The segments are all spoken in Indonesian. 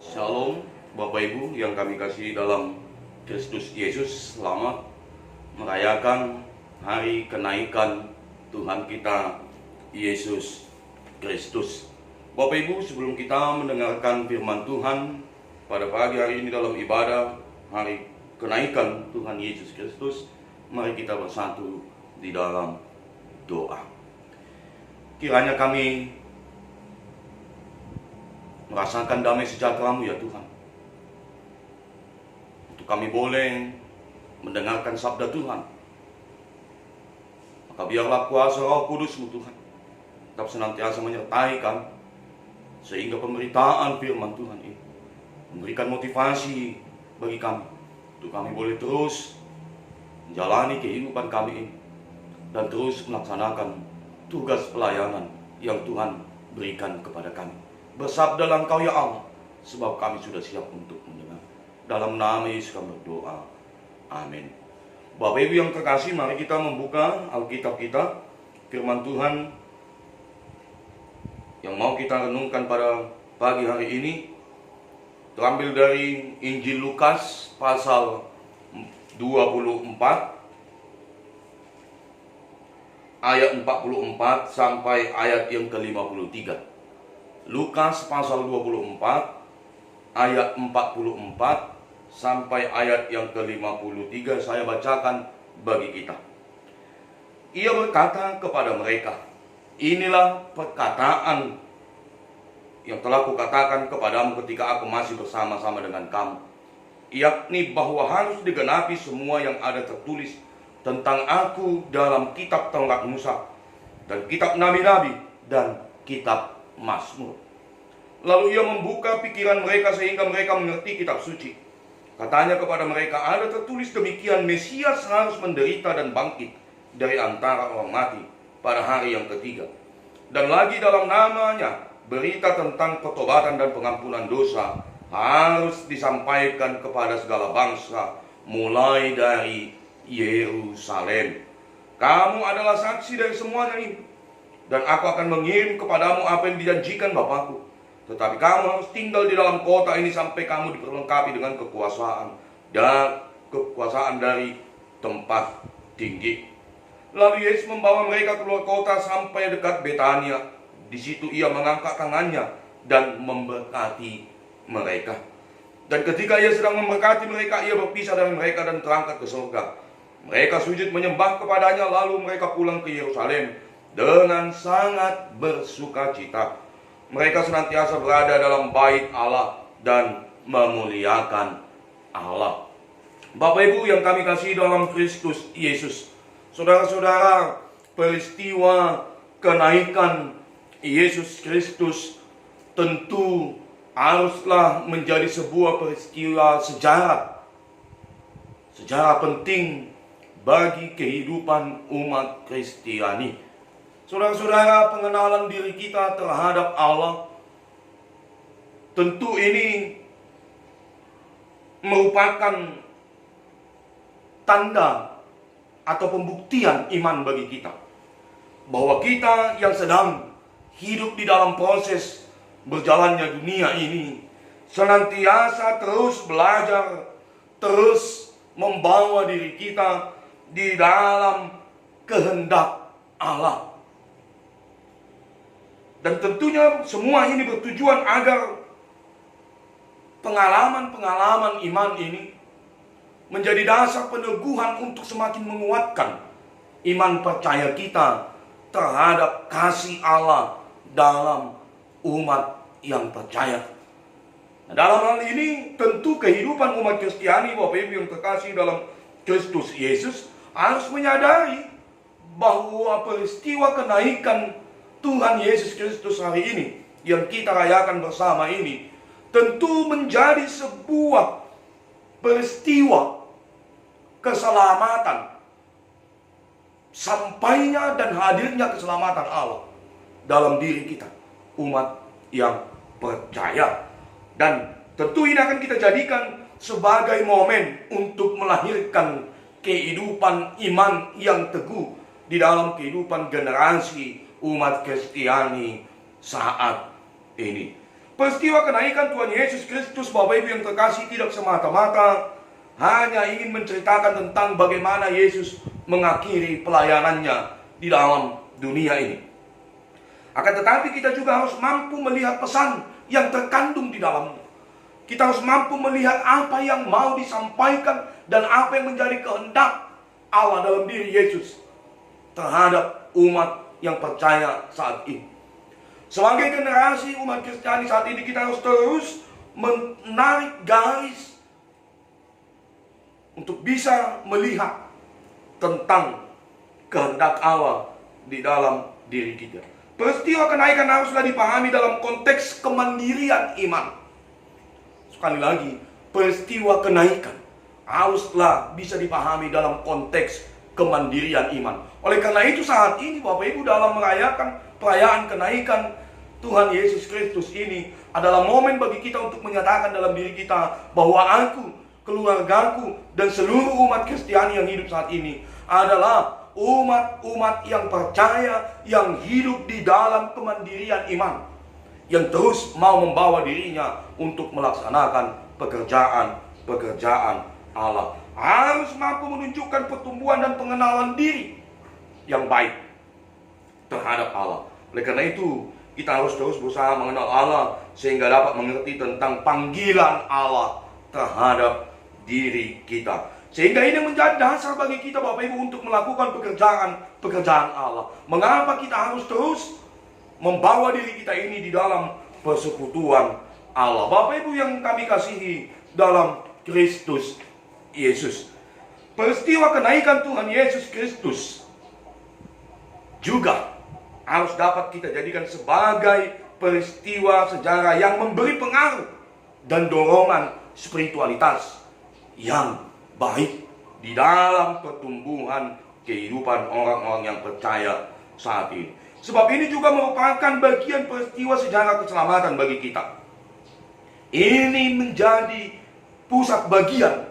Shalom Bapak Ibu yang kami kasih dalam Kristus Yesus. Selamat merayakan hari kenaikan Tuhan kita Yesus Kristus. Bapak Ibu, sebelum kita mendengarkan firman Tuhan pada pagi hari ini dalam ibadah hari kenaikan Tuhan Yesus Kristus, mari kita bersatu di dalam doa. Kiranya kami merasakan damai sejahtera-Mu ya Tuhan. Untuk kami boleh mendengarkan sabda Tuhan, maka biarlah kuasa Roh Kudus-Mu Tuhan tetap senantiasa menyertai kami, sehingga pemberitaan firman Tuhan ini memberikan motivasi bagi kami untuk kami boleh terus menjalani kehidupan kami ini dan terus melaksanakan tugas pelayanan yang Tuhan berikan kepada kami. Bersabdalah Engkau ya Allah, sebab kami sudah siap untuk mendengar. Dalam nama Yesus kami berdoa. Amin. Bapak Ibu yang terkasih, mari kita membuka Alkitab kita, firman Tuhan yang mau kita renungkan pada pagi hari ini terambil dari Injil Lukas pasal 24 ayat 44 sampai ayat yang ke-53. Lukas pasal 24 ayat 44 sampai ayat yang ke-53 saya bacakan bagi kita. Ia berkata kepada mereka, "Inilah perkataan yang telah kukatakan kepadamu ketika aku masih bersama-sama dengan kamu, yakni bahwa harus digenapi semua yang ada tertulis tentang aku dalam kitab Taurat Musa dan kitab nabi-nabi dan kitab Mazmur." Lalu ia membuka pikiran mereka sehingga mereka mengerti kitab suci. Katanya kepada mereka, "Ada tertulis demikian, Mesias harus menderita dan bangkit dari antara orang mati pada hari yang ketiga. Dan lagi dalam namanya berita tentang pertobatan dan pengampunan dosa harus disampaikan kepada segala bangsa mulai dari Yerusalem. Kamu adalah saksi dari semuanya ini. Dan aku akan mengirim kepadamu apa yang dijanjikan Bapakku. Tetapi kamu harus tinggal di dalam kota ini sampai kamu diperlengkapi dengan kekuasaan dari tempat tinggi." Lalu Yesus membawa mereka keluar kota sampai dekat Betania. Di situ ia mengangkat tangannya dan memberkati mereka. Dan ketika ia sedang memberkati mereka, ia berpisah dari mereka dan terangkat ke surga. Mereka sujud menyembah kepadanya, lalu mereka pulang ke Yerusalem dengan sangat bersukacita. Mereka senantiasa berada dalam bait Allah dan memuliakan Allah. Bapak Ibu yang kami kasih dalam Kristus Yesus, saudara-saudara, peristiwa kenaikan Yesus Kristus tentu haruslah menjadi sebuah peristiwa sejarah penting bagi kehidupan umat Kristiani. Saudara-saudara, pengenalan diri kita terhadap Allah tentu ini merupakan tanda atau pembuktian iman bagi kita, bahwa kita yang sedang hidup di dalam proses berjalannya dunia ini senantiasa terus belajar, terus membawa diri kita di dalam kehendak Allah. Dan tentunya semua ini bertujuan agar pengalaman-pengalaman iman ini menjadi dasar peneguhan untuk semakin menguatkan iman percaya kita terhadap kasih Allah dalam umat yang percaya. Nah, dalam hal ini tentu kehidupan umat Kristiani, Bapak Ibu yang terkasih dalam Kristus Yesus, harus menyadari bahwa peristiwa kenaikan Tuhan Yesus Kristus hari ini yang kita rayakan bersama ini tentu menjadi sebuah peristiwa keselamatan, sampainya dan hadirnya keselamatan Allah dalam diri kita, umat yang percaya. Dan tentu ini akan kita jadikan sebagai momen untuk melahirkan kehidupan iman yang teguh di dalam kehidupan generasi umat Kristiani saat ini. Peristiwa kenaikan Tuhan Yesus Kristus, Bapak Ibu yang terkasih, tidak semata-mata hanya ingin menceritakan tentang bagaimana Yesus mengakhiri pelayanannya di dalam dunia ini. Akan tetapi kita juga harus mampu melihat pesan yang terkandung di dalamnya. Kita harus mampu melihat apa yang mau disampaikan dan apa yang menjadi kehendak Allah dalam diri Yesus terhadap umat yang percaya saat ini. Sebagai generasi umat Kristiani saat ini, kita harus terus menarik garis untuk bisa melihat tentang kehendak Allah di dalam diri kita. Peristiwa kenaikan haruslah dipahami dalam konteks kemandirian iman. Sekali lagi, peristiwa kenaikan haruslah bisa dipahami dalam konteks kemandirian iman. Oleh karena itu saat ini Bapak Ibu dalam merayakan perayaan kenaikan Tuhan Yesus Kristus ini adalah momen bagi kita untuk menyatakan dalam diri kita bahwa aku, keluargaku, dan seluruh umat Kristiani yang hidup saat ini adalah umat-umat yang percaya, yang hidup di dalam kemandirian iman, yang terus mau membawa dirinya untuk melaksanakan pekerjaan Allah. Harus mampu menunjukkan pertumbuhan dan pengenalan diri yang baik terhadap Allah. Oleh karena itu, kita harus terus berusaha mengenal Allah sehingga dapat mengerti tentang panggilan Allah terhadap diri kita. Sehingga ini menjadi dasar bagi kita Bapak Ibu untuk melakukan pekerjaan Allah. Mengapa kita harus terus membawa diri kita ini di dalam persekutuan Allah. Bapak Ibu yang kami kasihi dalam Kristus Yesus, peristiwa kenaikan Tuhan Yesus Kristus juga harus dapat kita jadikan sebagai peristiwa sejarah yang memberi pengaruh dan dorongan spiritualitas yang baik di dalam pertumbuhan kehidupan orang-orang yang percaya saat ini. Sebab ini juga merupakan bagian peristiwa sejarah keselamatan bagi kita. Ini menjadi pusat bagian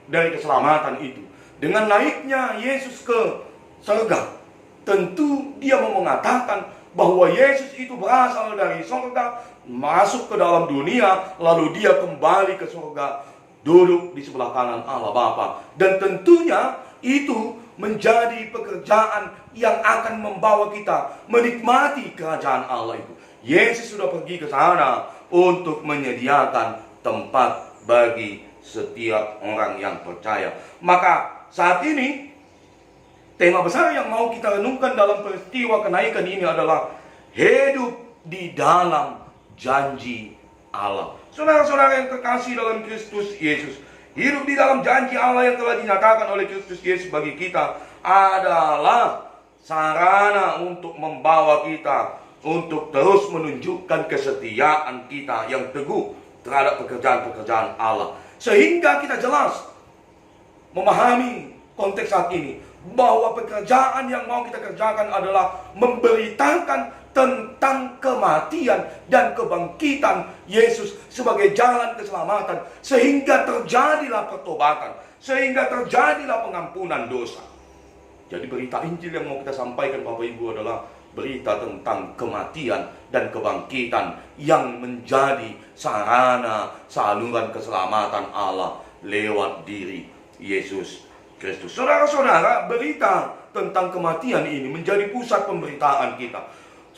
dari keselamatan itu. Dengan naiknya Yesus ke surga, tentu dia mau mengatakan bahwa Yesus itu berasal dari surga, masuk ke dalam dunia, lalu dia kembali ke surga, duduk di sebelah kanan Allah Bapa. Dan tentunya itu menjadi pekerjaan yang akan membawa kita menikmati kerajaan Allah itu. Yesus sudah pergi ke sana untuk menyediakan tempat bagi setiap orang yang percaya. Maka saat ini tema besar yang mau kita renungkan dalam peristiwa kenaikan ini adalah hidup di dalam janji Allah. Saudara-saudara yang terkasih dalam Kristus Yesus, hidup di dalam janji Allah yang telah dinyatakan oleh Kristus Yesus bagi kita adalah sarana untuk membawa kita untuk terus menunjukkan kesetiaan kita yang teguh terhadap pekerjaan-pekerjaan Allah. Sehingga kita jelas memahami konteks saat ini bahwa pekerjaan yang mau kita kerjakan adalah memberitakan tentang kematian dan kebangkitan Yesus sebagai jalan keselamatan, sehingga terjadilah pertobatan, sehingga terjadilah pengampunan dosa. Jadi berita Injil yang mau kita sampaikan Bapak Ibu adalah berita tentang kematian dan kebangkitan yang menjadi sarana saluran keselamatan Allah lewat diri Yesus Kristus. Saudara-saudara, berita tentang kematian ini menjadi pusat pemberitaan kita.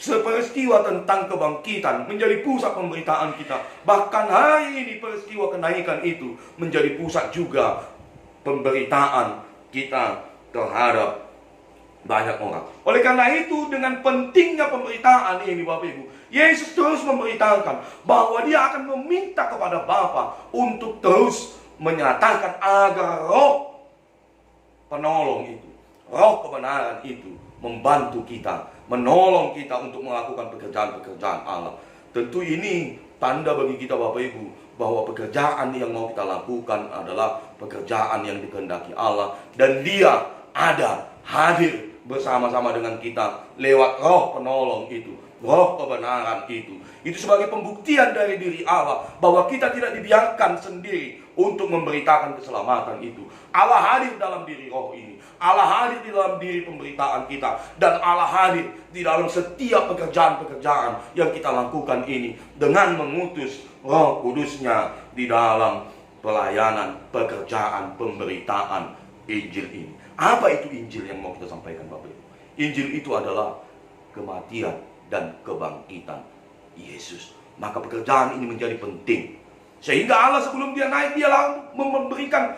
Peristiwa tentang kebangkitan menjadi pusat pemberitaan kita. Bahkan hari ini peristiwa kenaikan itu menjadi pusat juga pemberitaan kita terhadap banyak orang. Oleh karena itu, dengan pentingnya pemberitaan ini Bapak Ibu, Yesus terus memberitakan bahwa dia akan meminta kepada Bapa untuk terus menyatakan agar roh penolong itu, roh kebenaran itu membantu kita, menolong kita untuk melakukan pekerjaan-pekerjaan Allah. Tentu ini tanda bagi kita Bapak Ibu bahwa pekerjaan yang mau kita lakukan adalah pekerjaan yang dikehendaki Allah, dan dia ada hadir bersama-sama dengan kita lewat roh penolong itu roh kebenaran itu. Itu sebagai pembuktian dari diri Allah bahwa kita tidak dibiarkan sendiri untuk memberitakan keselamatan itu. Allah hadir dalam diri roh ini. Allah hadir di dalam diri pemberitaan kita. Dan Allah hadir di dalam setiap pekerjaan-pekerjaan yang kita lakukan ini, dengan mengutus Roh Kudusnya di dalam pelayanan, pekerjaan, pemberitaan Injil ini. Apa itu Injil yang mau kita sampaikan, Bapak Ibu? Injil itu adalah kematian dan kebangkitan Yesus. Maka pekerjaan ini menjadi penting. Sehingga Allah sebelum dia naik, dia memberikan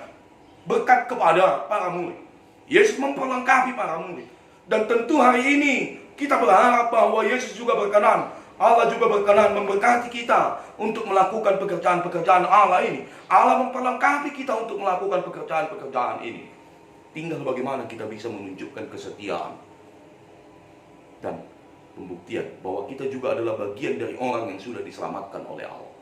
berkat kepada para murid. Yesus memperlengkapi para murid. Dan tentu hari ini kita berharap bahwa Yesus juga berkenan, Allah juga berkenan memberkati kita untuk melakukan pekerjaan-pekerjaan Allah ini. Allah memperlengkapi kita untuk melakukan pekerjaan-pekerjaan ini. Tinggal bagaimana kita bisa menunjukkan kesetiaan dan pembuktian bahwa kita juga adalah bagian dari orang yang sudah diselamatkan oleh Allah.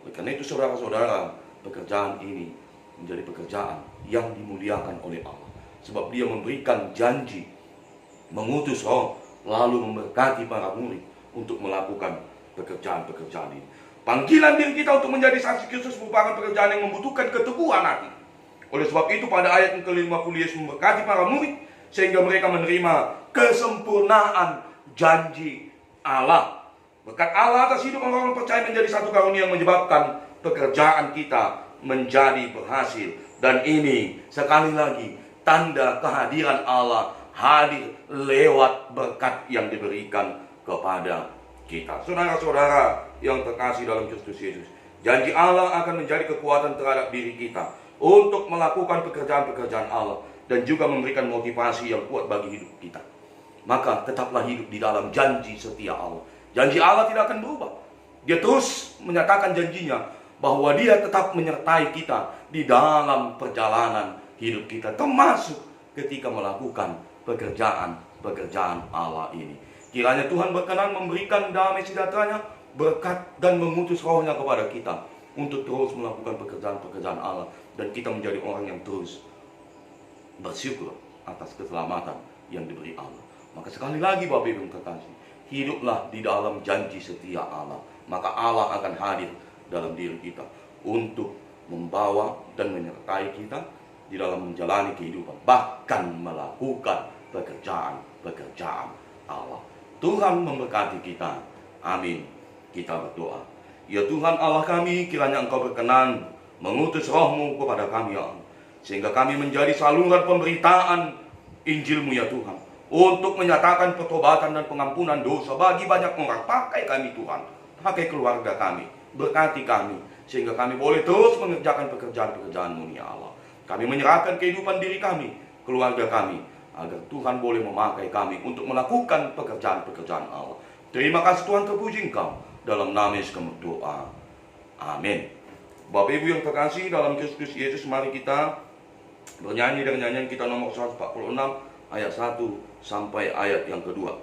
Oleh karena itu saudara-saudara, pekerjaan ini menjadi pekerjaan yang dimuliakan oleh Allah. Sebab dia memberikan janji, mengutus roh, lalu memberkati para murid untuk melakukan pekerjaan-pekerjaan ini. Panggilan diri kita untuk menjadi saksi Kristus merupakan pekerjaan yang membutuhkan keteguhan hati. Oleh sebab itu pada ayat yang ke-50 Yesus memberkati para murid sehingga mereka menerima kesempurnaan janji Allah. Berkat Allah atas hidup orang-orang percaya menjadi satu karunia yang menyebabkan pekerjaan kita menjadi berhasil. Dan ini sekali lagi tanda kehadiran Allah, hadir lewat berkat yang diberikan kepada kita. Saudara-saudara yang terkasih dalam Kristus Yesus, janji Allah akan menjadi kekuatan terhadap diri kita untuk melakukan pekerjaan-pekerjaan Allah dan juga memberikan motivasi yang kuat bagi hidup kita. Maka tetaplah hidup di dalam janji setia Allah. Janji Allah tidak akan berubah. Dia terus menyatakan janjinya bahwa dia tetap menyertai kita di dalam perjalanan hidup kita, termasuk ketika melakukan pekerjaan-pekerjaan Allah ini. Kiranya Tuhan berkenan memberikan damai sejahtera-Nya, berkat dan mengutus roh-Nya kepada kita untuk terus melakukan pekerjaan-pekerjaan Allah, dan kita menjadi orang yang terus bersyukur atas keselamatan yang diberi Allah. Maka sekali lagi Bapak Ibu yang terkasih, hiduplah di dalam janji setia Allah. Maka Allah akan hadir dalam diri kita untuk membawa dan menyertai kita di dalam menjalani kehidupan, bahkan melakukan pekerjaan-pekerjaan Allah. Tuhan memberkati kita. Amin. Kita berdoa. Ya Tuhan Allah kami, kiranya Engkau berkenan mengutus roh-Mu kepada kami ya Allah, sehingga kami menjadi saluran pemberitaan Injil-Mu ya Tuhan, untuk menyatakan pertobatan dan pengampunan dosa bagi banyak orang. Pakai kami Tuhan, pakai keluarga kami, berkati kami, sehingga kami boleh terus mengerjakan pekerjaan-pekerjaan-Mu ya Allah. Kami menyerahkan kehidupan diri kami, keluarga kami, agar Tuhan boleh memakai kami untuk melakukan pekerjaan-pekerjaan Allah. Terima kasih Tuhan, terpuji Engkau. Dalam nama Yesus kami berdoa. Amin. Bapak Ibu yang terkasih dalam Kristus Yesus, mari kita bernyanyi dengan nyanyian kita nomor 146 ayat 1 sampai ayat yang kedua.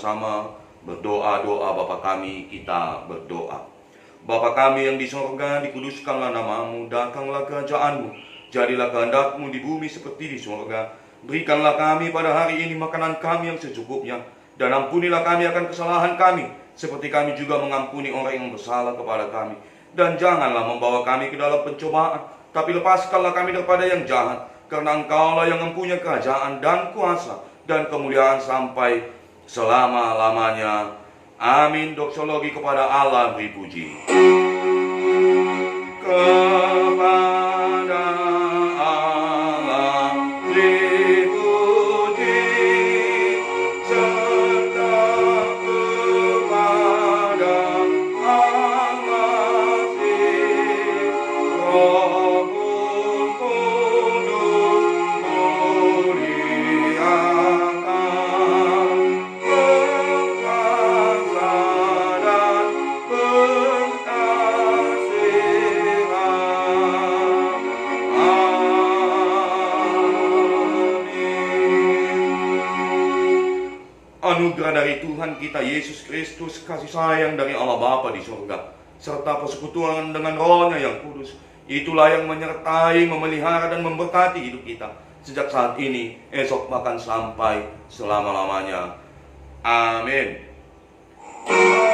bersama-sama berdoa-doa Bapa kami, kita berdoa. Bapa kami yang di sorga, dikuduskanlah namamu, datanglah kerajaan-Mu, jadilah kehendak-Mu di bumi seperti di sorga. Berikanlah kami pada hari ini makanan kami yang secukupnya, dan ampunilah kami akan kesalahan kami, seperti kami juga mengampuni orang yang bersalah kepada kami. Dan janganlah membawa kami ke dalam pencobaan, tapi lepaskanlah kami daripada yang jahat, karena Engkaulah yang mempunyai kerajaan dan kuasa dan kemuliaan sampai selama-lamanya. Amin. Doksologi kepada Allah beri puji. Kepada Allah beri puji, serta kepada Allah si Rohul Kudus muliakan perkasa dan pengasihan. Amin. Anugerah dari Tuhan kita Yesus Kristus, kasih sayang dari Allah Bapa di surga, serta persekutuan dengan Roh-Nya yang kudus, itulah yang menyertai, memelihara, dan memberkati hidup kita sejak saat ini, esok, bahkan sampai selama-lamanya. Amin. Amin.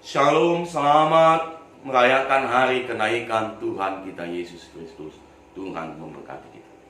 Shalom, selamat merayakan hari kenaikan Tuhan kita Yesus Kristus. Tuhan memberkati kita.